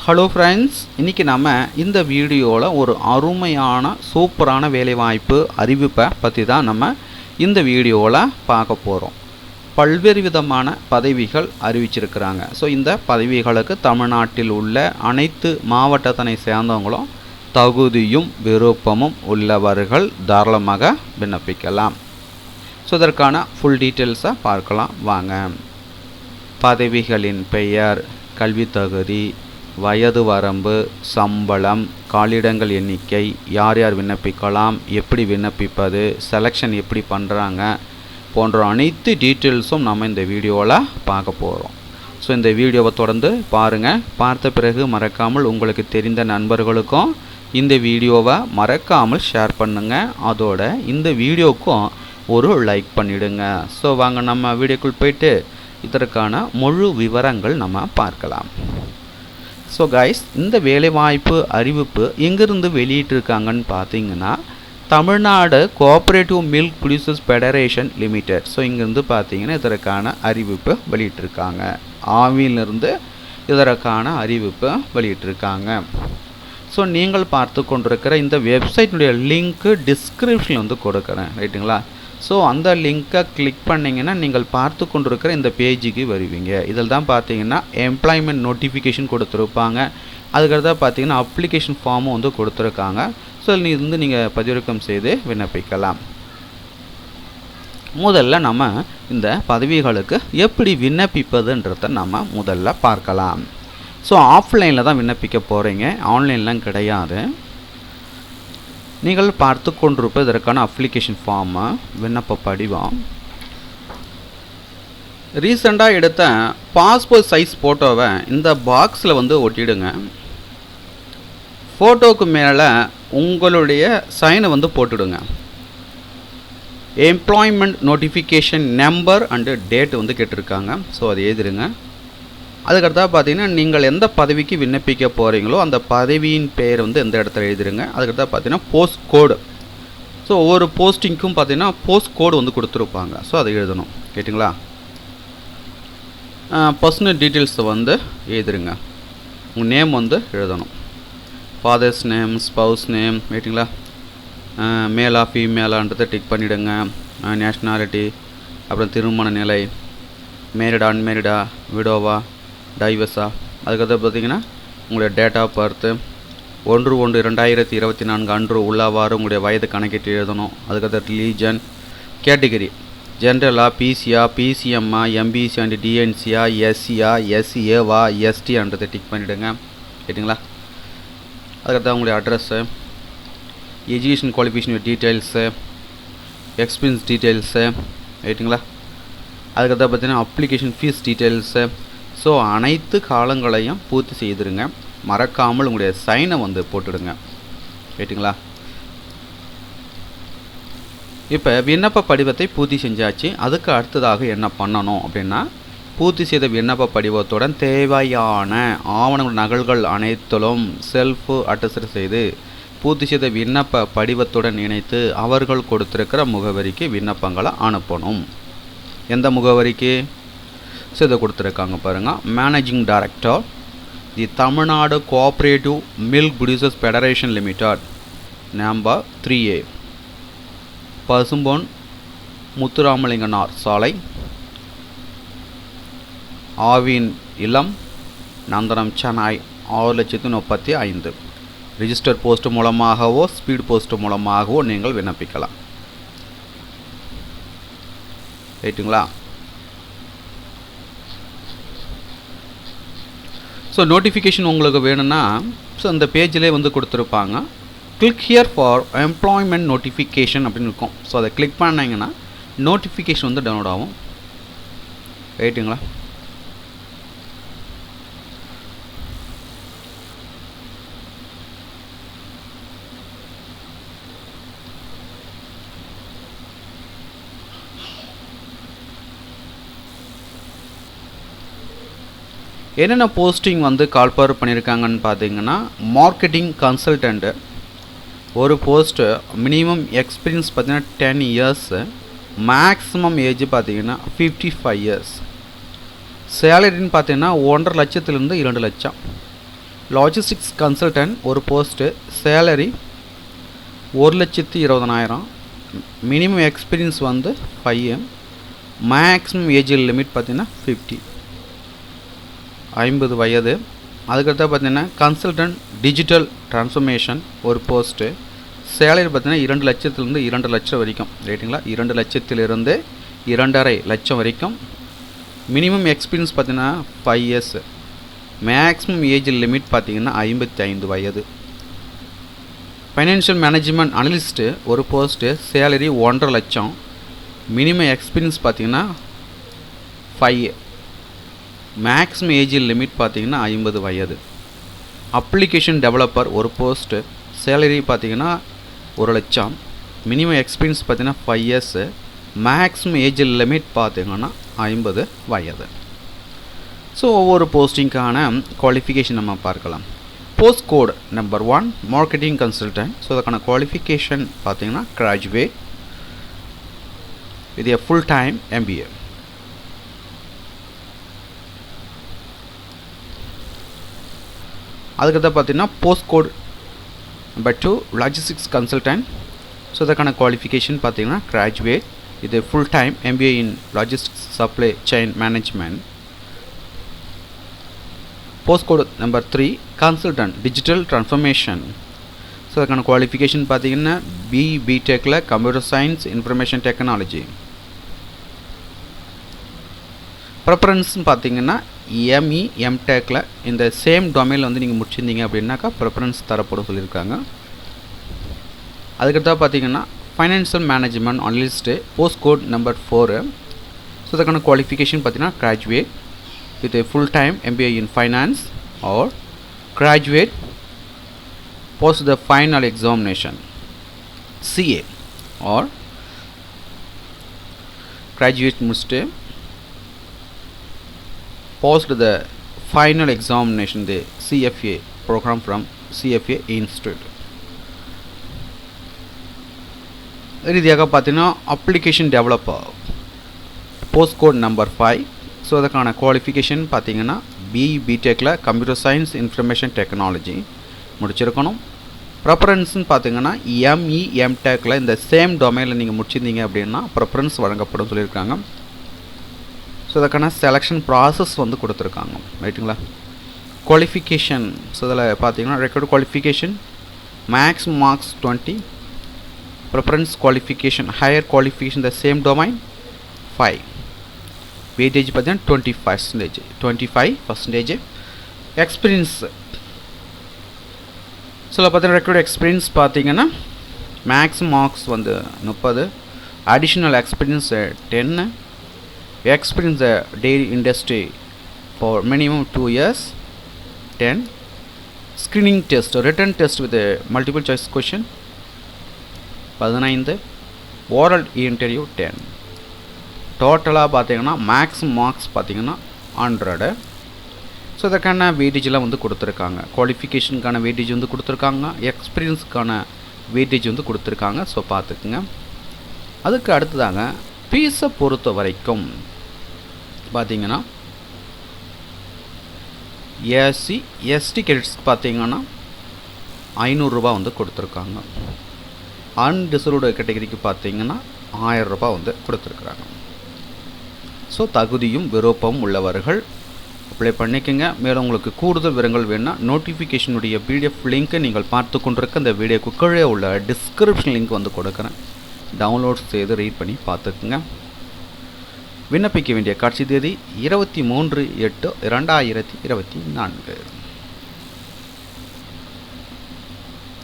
Hello friends, இன்றைக்கி நம்ம இந்த வீடியோவில் ஒரு அருமையான சூப்பரான வேலைவாய்ப்பு அறிவிப்பை பற்றி தான் நம்ம இந்த வீடியோவில் பார்க்க போகிறோம். பல்வேறு விதமான பதவிகள் அறிவிச்சிருக்கிறாங்க. ஸோ இந்த பதவிகளுக்கு தமிழ்நாட்டில் உள்ள அனைத்து மாவட்டத்தினை சேர்ந்தவங்களும் தகுதியும் விருப்பமும் உள்ளவர்கள் தாராளமாக விண்ணப்பிக்கலாம். ஸோ இதற்கான ஃபுல் டீட்டெயில்ஸை பார்க்கலாம் வாங்க. பதவிகளின் பெயர், கல்வி தகுதி, வயது வரம்பு, சம்பளம், காலிடங்கள் எண்ணிக்கை, யார் யார் விண்ணப்பிக்கலாம், எப்படி விண்ணப்பிப்பது, செலெக்ஷன் எப்படி பண்ணுறாங்க போன்ற அனைத்து டீட்டெயில்ஸும் நம்ம இந்த வீடியோவில் பார்க்க போகிறோம். ஸோ இந்த வீடியோவை தொடர்ந்து பாருங்கள். பார்த்த பிறகு மறக்காமல் உங்களுக்கு தெரிந்த நண்பர்களுக்கும் இந்த வீடியோவை மறக்காமல் ஷேர் பண்ணுங்கள். அதோட இந்த வீடியோவுக்கும் ஒரு லைக் பண்ணிவிடுங்க. ஸோ வாங்க நம்ம வீடியோக்குள் போயிட்டு இதற்கான முழு விவரங்கள் நம்ம பார்க்கலாம். ஸோ கைஸ், இந்த வேலைவாய்ப்பு அறிவிப்பு எங்கேருந்து வெளியிட்டிருக்காங்கன்னு பார்த்தீங்கன்னா Tamil Nadu cooperative milk producers federation limited. So இங்கேருந்து பார்த்தீங்கன்னா இதற்கான அறிவிப்பு வெளியிட்டிருக்காங்க. ஆவியிலிருந்து இதற்கான அறிவிப்பு வெளியிட்டிருக்காங்க. ஸோ நீங்கள் பார்த்து கொண்டிருக்கிற இந்த வெப்சைட்டினுடைய லிங்க்கு டிஸ்கிரிப்ஷனில் வந்து கொடுக்குறேன், ரைட்டுங்களா? ஸோ அந்த லிங்க்கை கிளிக் பண்ணிங்கன்னா நீங்கள் பார்த்து கொண்டிருக்கிற இந்த பேஜுக்கு வருவீங்க. இதில் தான் பார்த்தீங்கன்னா எம்ப்ளாய்மெண்ட் நோட்டிஃபிகேஷன் கொடுத்துருப்பாங்க. அதுக்கடுத்தா பார்த்தீங்கன்னா அப்ளிகேஷன் ஃபார்மும் வந்து கொடுத்துருக்காங்க. ஸோ இதில் வந்து நீங்கள் பதிவிறக்கம் செய்து விண்ணப்பிக்கலாம். முதல்ல நம்ம இந்த பதவிகளுக்கு எப்படி விண்ணப்பிப்பதுன்றதை நம்ம முதல்ல பார்க்கலாம். ஸோ ஆஃப்லைனில் தான் விண்ணப்பிக்க போகிறீங்க, ஆன்லைன்லாம் கிடையாது. நீங்கள் பார்த்து கொண்டிருப்ப இதற்கான அப்ளிகேஷன் ஃபார்மு, விண்ணப்ப படிவம். ரீசெண்டாக எடுத்த பாஸ்போர்ட் சைஸ் ஃபோட்டோவை இந்த பாக்ஸில் வந்து ஒட்டிடுங்க. ஃபோட்டோவுக்கு மேலே உங்களுடைய சைனை வந்து போட்டுடுங்க. Employment notification number and date வந்து கேட்டிருக்காங்க. ஸோ அதை எழுதிடுங்க. அதுக்கடுத்தா பார்த்தீங்கன்னா நீங்கள் எந்த பதவிக்கு விண்ணப்பிக்க போகிறீங்களோ அந்த பதவியின் பெயர் வந்து எந்த இடத்துல எழுதிடுங்க. அதுக்கடுத்தா பார்த்தீங்கன்னா போஸ்ட் கோடு. ஸோ ஒவ்வொரு போஸ்டிங்க்கும் பார்த்தீங்கன்னா போஸ்ட் கோடு வந்து கொடுத்துருப்பாங்க. ஸோ அதை எழுதணும், கேட்டிங்களா? பர்சனல் டீட்டெயில்ஸை வந்து எழுதிடுங்க. உங்கள் நேம் வந்து எழுதணும். ஃபாதர்ஸ் நேம், ஸ்பவுஸ் நேம், ரைட்டுங்களா? மேலா ஃபீமேலான்றதை டிக் பண்ணிவிடுங்க. நேஷ்னாலிட்டி, அப்புறம் திருமண நிலை, மேரிடா, அன்மேரிடா, விடோவா, டைவர்ஸா. அதுக்கடுத்து பார்த்தீங்கன்னா உங்களுடைய டேட் ஆஃப் பர்த்து 1/1/2024 அன்று உள்ளவாறு உங்களுடைய வயது கணக்கிட்டு எழுதணும். அதுக்கடுத்து ரிலீஜன், கேட்டகிரி, ஜென்ரலா, பிசியா, பிசிஎம்மா, எம்பிசி அண்ட் டிஎன்சியா, எஸ்சியா, எஸ்ஏவா, எஸ்டின்றதை டிக் பண்ணிவிடுங்க, கேட்டிங்களா? அதுக்கடுத்து உங்களுடைய address, education qualification details, experience details, ரைட்டுங்களா? அதுக்கடுத்து பார்த்தீங்கன்னா அப்ளிகேஷன் ஃபீஸ் டீட்டெயில்ஸு. ஸோ அனைத்து காலங்களையும் பூர்த்தி செய்திருங்க. மறக்காமல் உங்களுடைய சைனை வந்து போட்டுடுங்க, ரைட்டுங்களா? இப்போ விண்ணப்ப படிவத்தை பூர்த்தி செஞ்சாச்சு. அதுக்கு அடுத்ததாக என்ன பண்ணணும் அப்படின்னா, பூர்த்தி செய்த விண்ணப்ப படிவத்துடன் தேவையான ஆவணங்கள் நகல்கள் அனைத்திலும் செல்ஃப் அட்டஸ்ட் செய்து பூர்த்தி செய்த விண்ணப்ப படிவத்துடன் இணைத்து அவர்கள் கொடுத்திருக்கிற முகவரிக்கு விண்ணப்பங்களை அனுப்பணும். எந்த முகவரிக்கு? ஸோ இதை கொடுத்துருக்காங்க பாருங்கள். Managing director, the Tamil Nadu cooperative milk producers federation limited, number 3A, Pasumpon Muthuramalinganar சாலை, ஆவின் இல்லம், நந்தனம், சென்னை 6,35,000. ரிஜிஸ்டர் போஸ்ட் மூலமாகவோ ஸ்பீட் போஸ்ட் மூலமாகவோ நீங்கள் விண்ணப்பிக்கலாம், ரைட்டுங்களா? ஸோ நோட்டிஃபிகேஷன் உங்களுக்கு வேணும்னா ஸோ அந்த பேஜிலே வந்து கொடுத்துருப்பாங்க. Click here for employment notification அப்படின்னு இருக்கும். ஸோ அதை கிளிக் பண்ணிங்கன்னா நோட்டிஃபிகேஷன் வந்து டவுன்லோட் ஆகும், ரைட்டுங்களா? என்னென்ன போஸ்டிங் வந்து கால்பார் பண்ணியிருக்காங்கன்னு பார்த்தீங்கன்னா, மார்க்கெட்டிங் கன்சல்டண்ட்டு ஒரு போஸ்ட்டு, மினிமம் எக்ஸ்பீரியன்ஸ் பார்த்தீங்கன்னா 10 இயர்ஸு, மேக்ஸிமம் ஏஜ் பார்த்தீங்கன்னா 55 இயர்ஸ். சேலரின்னு பார்த்தீங்கன்னா 1,50,000 2 லட்சம். லாஜிஸ்டிக்ஸ் கன்சல்டன்ட் ஒரு போஸ்ட்டு, சேலரி 1,20,000, மினிமம் எக்ஸ்பீரியன்ஸ் வந்து 5, மேக்ஸிமம் ஏஜ் லிமிட் பார்த்திங்கன்னா 50 வயது. அதுக்கடுத்து பார்த்திங்கன்னா கன்சல்டன்ட் டிஜிட்டல் ட்ரான்ஸ்ஃபர்மேஷன் ஒரு போஸ்ட்டு, சேலரி பார்த்திங்கன்னா 2 லட்சத்துலேருந்து 2 லட்சம் வரைக்கும் ரைட்டுங்களா, 2 லட்சத்திலிருந்து 2,50,000 லட்சம் வரைக்கும். மினிமம் எக்ஸ்பீரியன்ஸ் பார்த்திங்கன்னா 5 இயர்ஸ், மேக்ஸிமம் ஏஜ் லிமிட் பார்த்திங்கன்னா 55 வயது. ஃபைனான்ஷியல் மேனேஜ்மெண்ட் அனலிஸ்ட்டு ஒரு போஸ்ட்டு, சேலரி 1,50,000 லட்சம், மினிமம் எக்ஸ்பீரியன்ஸ் பார்த்திங்கன்னா 5, மேக்ஸிமம் ஏஜ் லிமிட் பார்த்திங்கன்னா 50 வயது. அப்ளிகேஷன் டெவலப்பர் ஒரு போஸ்ட்டு, சேலரி பார்த்திங்கன்னா 1 லட்சம், மினிமம் எக்ஸ்பீரியன்ஸ் பார்த்திங்கன்னா 5 இயர்ஸு, மேக்ஸிமம் ஏஜ் லிமிட் பார்த்திங்கன்னா 50 வயது. ஸோ ஒவ்வொரு போஸ்டிங்கான குவாலிஃபிகேஷன் நம்ம பார்க்கலாம். Post code number 1 marketing consultant. So அதுக்கான குவாலிஃபிகேஷன் பார்த்திங்கன்னா graduate with a full time MBA. அதுக்கடுத்து பார்த்திங்கன்னா post code number 2 logistics consultant. So அதுக்கான குவாலிஃபிகேஷன் பார்த்திங்கன்னா graduate with a full time MBA in logistics supply chain management. Post code number 3 consultant digital transformation. So அதுக்கான qualification பார்த்திங்கன்னா பிடெக்கில் computer science information technology. ப்ரிஃபரன்ஸ்னு பார்த்திங்கன்னா ME MTechல இந்த same டொமைனில் வந்து நீங்கள் முடிச்சிருந்தீங்க அப்படின்னாக்கா ப்ரிஃபரன்ஸ் தரப்படும் சொல்லியிருக்காங்க. அதுக்கடுத்தா பார்த்திங்கன்னா financial management analyst post code number 4. So அதுக்கான குவாலிஃபிகேஷன் பார்த்திங்கன்னா graduate with a full-time MBA in finance or graduate post the final examination CA or graduate must post the final examination the CFA program from CFA Institute. ரீதியாக பார்த்தீங்கன்னா application developer post code number 5. So அதுக்கான qualification பார்த்திங்கன்னா பிடெக்கில் computer science information technology முடிச்சிருக்கணும். ப்ரிஃபரன்ஸ்னு பார்த்திங்கன்னா ME MTechல இந்த same டொமைனில் நீங்கள் முடிச்சிருந்தீங்க அப்படின்னா ப்ரிஃபரன்ஸ் வழங்கப்படும் சொல்லியிருக்காங்க. ஸோ அதுக்கான செலெக்ஷன் ப்ராசஸ் வந்து கொடுத்துருக்காங்க ரைட்டுங்களா. குவாலிஃபிகேஷன் ஸோ அதில் பார்த்திங்கன்னா record qualification max marks 20, preference qualification higher qualification the same domain 5, weightage பார்த்தீங்கன்னா 25%. எக்ஸ்பீரியன்ஸ் ஸோ பார்த்தீங்கன்னா ரெக்கார்டு எக்ஸ்பீரியன்ஸ் பார்த்தீங்கன்னா மேக்ஸ் மார்க்ஸ் வந்து 30, additional experience 10, experience daily industry for minimum 2 years 10, screening test written test with multiple choice question 15, oral interview 10. டோட்டலாக பார்த்திங்கன்னா maths marks பார்த்திங்கன்னா 100. So இதற்கான வெயிட்டேஜெலாம் வந்து கொடுத்துருக்காங்க. குவாலிஃபிகேஷனுக்கான வெயிட்டேஜ் வந்து கொடுத்துருக்காங்க, எக்ஸ்பீரியன்ஸுக்கான வெயிட்டேஜ் வந்து கொடுத்துருக்காங்க. ஸோ பார்த்துக்குங்க. அதுக்கு அடுத்ததாங்க ஃபீஸை பொறுத்த வரைக்கும் பார்த்திங்கன்னா SC ST கேடட்ஸ்க்கு பார்த்திங்கன்னா 500 ரூபா வந்து கொடுத்துருக்காங்க. அன்ரிசர்வ்டு கேட்டகரிக்கு பார்த்திங்கன்னா 1000 ரூபா வந்து கொடுத்துருக்குறாங்க. ஸோ தகுதியும் விருப்பமும் உள்ளவர்கள் அப்ளை பண்ணிக்கோங்க. மேலும் உங்களுக்கு கூடுதல் விவரங்கள் வேணுன்னா நோட்டிஃபிகேஷனுடைய PDF லிங்க்கை நீங்கள் பார்த்து கொண்டிருக்க இந்த வீடியோக்கு கீழே உள்ள டிஸ்கிரிப்ஷன் லிங்க் வந்து கொடுக்குறேன். டவுன்லோட் செய்து ரீட் பண்ணி பார்த்துக்குங்க. விண்ணப்பிக்க வேண்டிய கடைசி தேதி 23/8/2024.